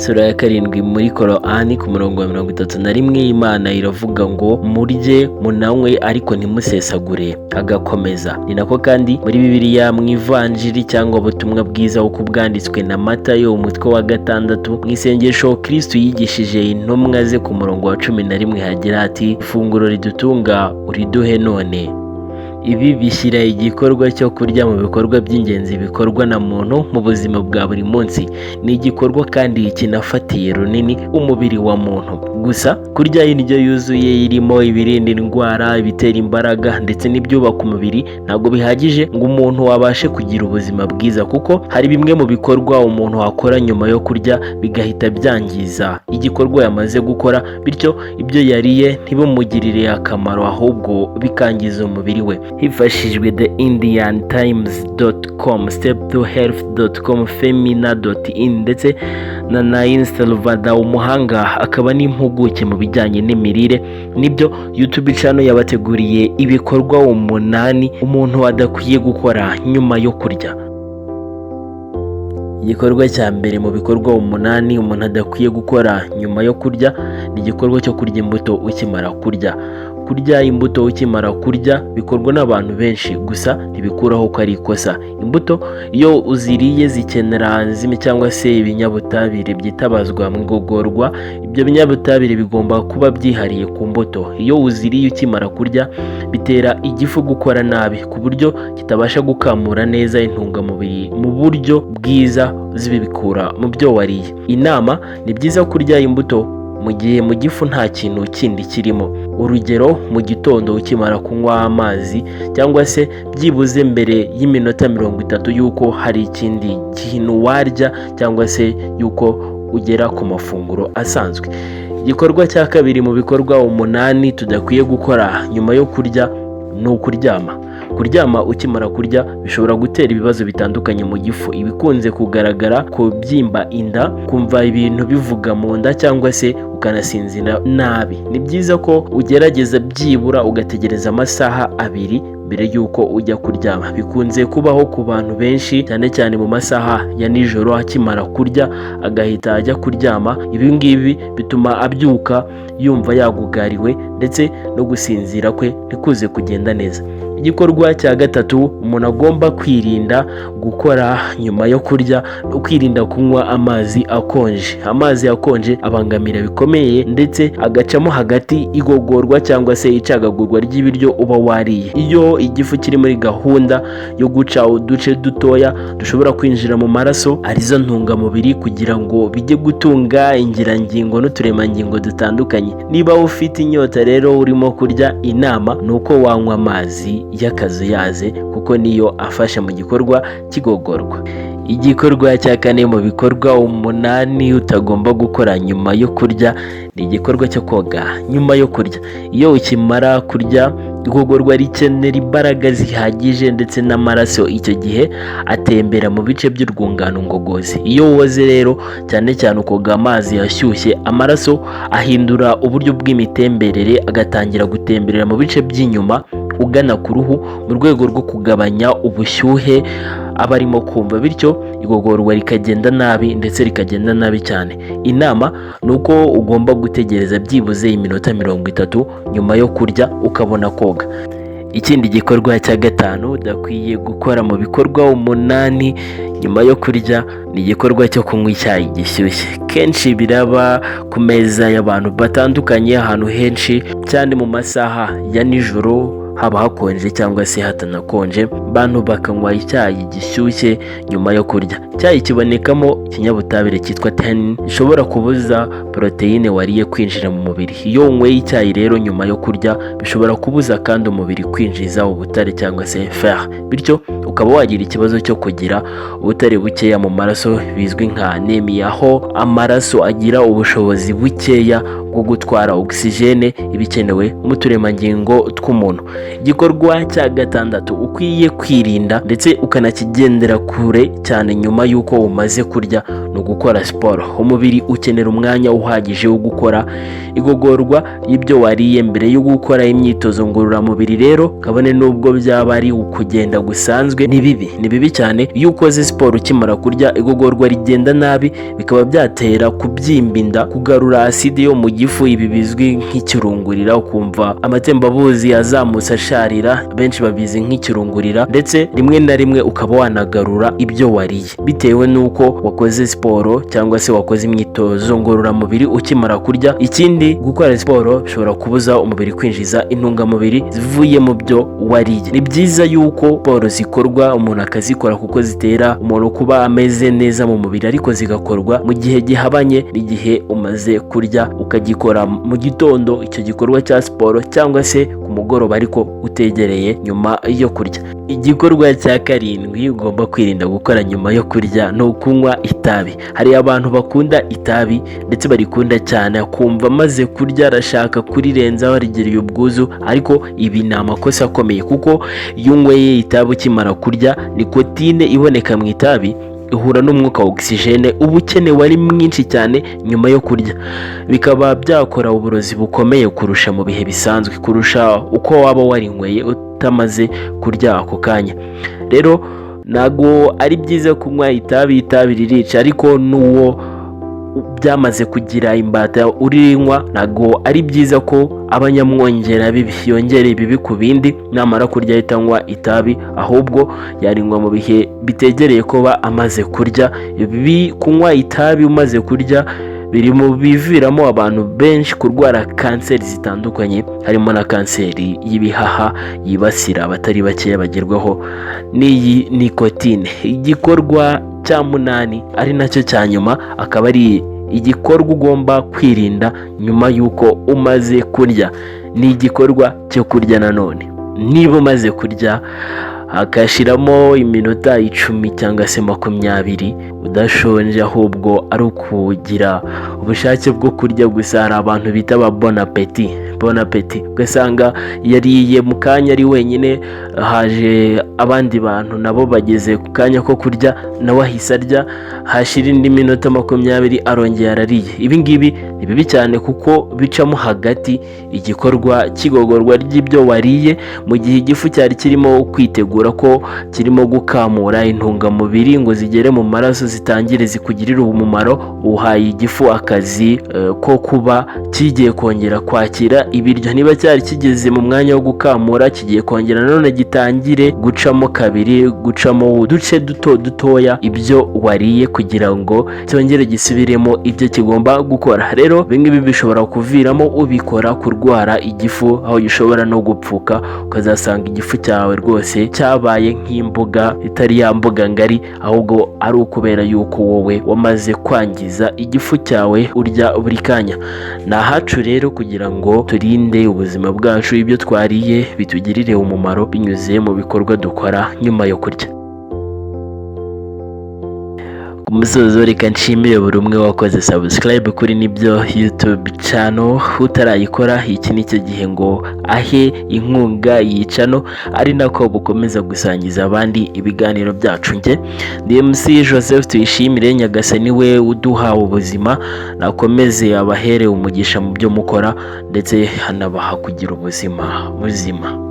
sura ya 7 muri Korani ku murongo wa 31 Imana iravuga ngo murye munanywe ariko ntimusesagure. Agakomeza ni nako kandi muri Bibiliya mu Ivanjiri cyangwa ubutumwa bwiza uko bwanditswe na Matayo umutwe wa 6 mu isengesho Kristo yigishije intumwa ze ku murongo wa 11 hagira ati ifunguro ridutunga uriduhe none. Ibi bishyira igikorwa cyo kurya mu bikorwa by'ingenzi bikorwa na muntu mu buzima bwa buri munsi. Ni igikorwa kandi kinafatiye runini umubiri wa muntu. Gusa kurya indyo yuzuye irimo ibirinda indwara, ibitera imbaraga ndetse n'ibyubaka umubiri ntabwo bihagije ngo umuntu abashe kugira ubuzima bwiza, kuko hari bimwe mu bikorwa umuntu akora nyuma yo kurya bigahita byangiza igikorwa yamaze gukora, bityo ibyo yariye ntibimugirire akamaro ahubwo bikangiza umubiri we. Hifashishijwe theindiantimes.com, step2health.com, femina.in ndetse na Nain Salvador, umuhanga akaba n'impuguke mu bijyanye n'imirire, nibyo YouTube channel yabateguriye ibikorwa 8 umuntu adakwiye gukora nyuma yo kurya. Igikorwa cya mbere mu bikorwa 8 umuntu adakwiye gukora nyuma yo kurya ni igikorwa cyo kurya imbuto ukimara kurya. Kurya imbuto ukimara kurya bikorwa n'abantu benshi, gusa ntibikuraho ko ari ikosa. Imbuto iyo uziriye zikenera enzyme cyangwa se ibinyabutabire byitabazwa mu igogorwa. Ibyo binyabutabire bigomba kuba byihariye ku mbuto. Iyo uziriye ukimara kurya bitera igifu gukora nabi ku buryo kitabasha gukamura neza intungamubiri mu buryo bwiza zibikura mu byo wariye. Inama ni byiza kurya imbuto mu gihe mu gifu nta kintu kindi kirimo. Urugero, mu gitondo ukimara kunywa amazi cyangwa se byibuze mbere y'iminota 30 yuko hari ikindi kintu warya cyangwa se yuko ugera ku mafunguro asanzwe. Igikorwa cya kabiri mu bikorwa 8 tudakwiye gukora nyuma yo kurya ni ukuryama. Kuryama ukimara kurya bishobora gutera ibibazo bitandukanye mu gifu. Ibikunze kugaragara ku byimba inda, kumva ibintu bivuga mu nda cyangwa se ukanasinzira nabi. Ni byiza ko ugerageza byibura ugategereza amasaha 2 mbere yuko ujya kuryama. Bikunze kubaho ku bantu benshi cyane cyane mu masaha ya nijoro akimara kurya agahita ajya kuryama. Ibi ngibi bituma abyuka yumva yagugariwe ndetse no gusinzira kwe ntikuze kugenda neza. Igikorwa cya gatatu umuntu agomba kwirinda gukora nyuma yo kurya no kwirinda kunywa amazi akonje. Amazi akonje abangamira bikomeye ndetse agacamo hagati igogorwa cyangwa se icagagurwa ry'ibiryo uba wariye. Iyo igifu kiri muri gahunda yo guca uduce dutoya dushobora kwinjira mu maraso arizo ntungamubiri kugira ngo bijye gutunga ingirangingo n'uturemangingo dutandukanye. Niba ufite inyota rero urimo kurya, inama nuko wanywa amazi y'akazuyaze kuko niyo afasha mu gikorwa kigogorwa. Igikorwa cya 4 mu bikorwa 8 utagomba gukora nyuma yo kurya ni igikorwa cyo koga nyuma yo kurya. Iyo ukimara kurya igogorwa rikenera imbaraga zihagije ndetse n'amaraso icyo gihe atembera mu bice by'urwungano ngogozi. Iyo woze rero cyane cyane ukoga amazi ashyushye, amaraso ahindura uburyo bw'imitemberere agatangira gutemberera mu bice by'inyuma ugana ku ruhu mu rwego rwo kugabanya ubushyuhe aba arimo kumva, bityo igogorwa rikagenda nabi ndetse rikagenda nabi cyane. Inama nuko ugomba gutegereza byibuze iminota 30 nyuma yo kurya ukabona koga. Ikindi gikorwa cya 5 udakwiye gukora mu bikorwa 8 nyuma yo kurya ni igikorwa cyo kunywa icyayi gishyushye. Kenshi biraba ku meza y'abantu batandukanye ahantu henshi cyane mu masaha ya nijoro, haba hakonje cyangwa se hatanakonje, bantu bakanywa icyayi gishyushye nyuma yo kurya. Icyayi kibonekamo ikinyabutabire cyitwa tannin gishobora kubuza proteine wariye kwinjira mu mubiri. Iyo unyweye icyayi rero nyuma yo kurya bishobora kubuza kandi umubiri kwinjiza ubutare cyangwa se fer, bityo ukaba wagira ikibazo cyo kugira ubutare bukeya mu maraso bizwi nka anemia, aho amaraso agira ubushobozi bukeya bwo gutwara oxygene ibikenewe mu turemangingo tw'umuntu. Igikorwa cya gatandatu ukwiye kwirinda ndetse ukanakigendera kure cyane nyuma y'uko umaze kurya no gukora siporo. Umubiri ukenera umwanya uhagije wo gukora igogorwa y'ibyo wariye mbere yo gukora imyitozo ngororamubiri. Rero kabone nubwo byaba ari ukugenda gusanzwe, ni bibi cyane iyo ukoze siporo ukimara kurya. Igogorwa rigenda nabi bikaba byatera kubyimba inda, kugarura aside yo mu gifu, ibi bizwi nk'ikirungurira, ukumva amatembabuzi azamutse asharira, benshi babizi nk'ikirungurira, ndetse rimwe na rimwe ukaba wanagarura ibyo wariye bitewe n'uko wakoze siporo cyangwa se wakoze imyitozo ngororamubiri ukimara kurya. Ikindi, gukora siporo bishobora kubuza umubiri kwinjiza intungamubiri zivuye mu byo wariye. Ni byiza yuko siporo zikorwa, umuntu akazikora kuko zitera umuntu kuba ameze neza mu mubiri, ariko zigakorwa mu gihe gihabanye n'igihe umaze kurya, ukagikora mu gitondo icyo gikorwa cya siporo, cyangwa se ku mugoroba ariko utegereye nyuma yo kurya. Igikorwa cya karindwi ugomba kwirinda gukora nyuma yo kurya ni ukunywa itabi. Hari abantu bakunda itabi ndetse barikunda cyane, akumva amaze kurya arashaka kurirenzaho arigereye ubwuzu, ariko ibi ni amakosa akomeye, kuko iyo unyweye itabi ukimara kurya, nikotine iboneka mu itabi ihura n'umwuka wa oxygene uba ukenewe ari mwinshi cyane nyuma yo kurya, bikaba byakora uburozi bukomeye kurusha mu bihe bisanzwe, kurusha uko waba warinyweye utamaze kurya ako kanya. Rero ntago ari byiza kunywa itabi ririca, ariko n'uwo byamaze kugira imbata urinywa ntago ari byiza ko abanyamwongera bibi yongera ibibi ku bindi namara kurya ahita anywa itabi, ahubwo yarinywa mu bihe bitegereye kuba amaze kurya. Ibi kunywa itabi umaze kurya biri mu biviramo abantu benshi kurwara kanseri zitandukanye, harimo na kanseri y'ibihaha yibasira abatari bakeya bagerwaho n'iyi nikotine. Igikorwa cya munani ari nacyo cya nyuma, akaba ari igikorwa ugomba kwirinda nyuma y'uko umaze kurya, ni igikorwa cyo kurya. Nanone niba umaze kurya hakashiramo iminota 10 cyangwa se 20 udashonje, ahubwo ari ukugira ubushake bwo kurya gusa, hari abantu bita ba bon appétit, ugasanga yariye mu kanya ari wenyine, haje abandi bantu nabo bageze ku kanya ko kurya, nawe ahise arya, hashira indi minota 20 arongera arariye. Ibi ngibi ni bibi cyane kuko bicamo hagati igikorwa cy'igogorwa ry'ibyo wariye, mu gihe igifu cyari kirimo kwitegura ko kirimo gukamura intungamubiri ngo zigere mu maraso zitangire zikugirira umumaro. Uhaye igifu akazi ko kuba kigiye kongera kwakira ibiryo, niba cyari kigeze mu mwanya wo gukamura kigiye kongera nanone gitangire gucamo kabiri, gucamo uduce dutoya ibyo wariye, kugira ngo cyongere gisubiremo ibyo kigomba gukora. Rero bingibi bishobora kuviramo ubikora kurwara igifu, aho gishobora no gupfuka, ukazasanga igifu cyawe rwose cyabaye nk'imbuga itari ya mbuga ngari, ahubwo ari ukubera yuko wowe wamaze kwangiza igifu cyawe urya buri kanya. Ni ahacu rero kugira ngo turinde ubuzima bwacu, ibyo twariye bitugirire umumaro binyuze mu bikorwa dukora nyuma yo kurya. Ku musozo reka nshimire buri umwe wakoze subscribe kuri Nibyo YouTube channel, utarayikora iki nicyo gihe ngo ahe inkunga iyi channel, ari nako bukomeza gusangiza abandi ibiganiro byacu. Nge By Mc Joseph Tuyishimire, Nyagasani we uduha ubuzima, nakomeze abahere umugisha mu byo mukora, ndetse hanabaha kugira ubuzima buzima.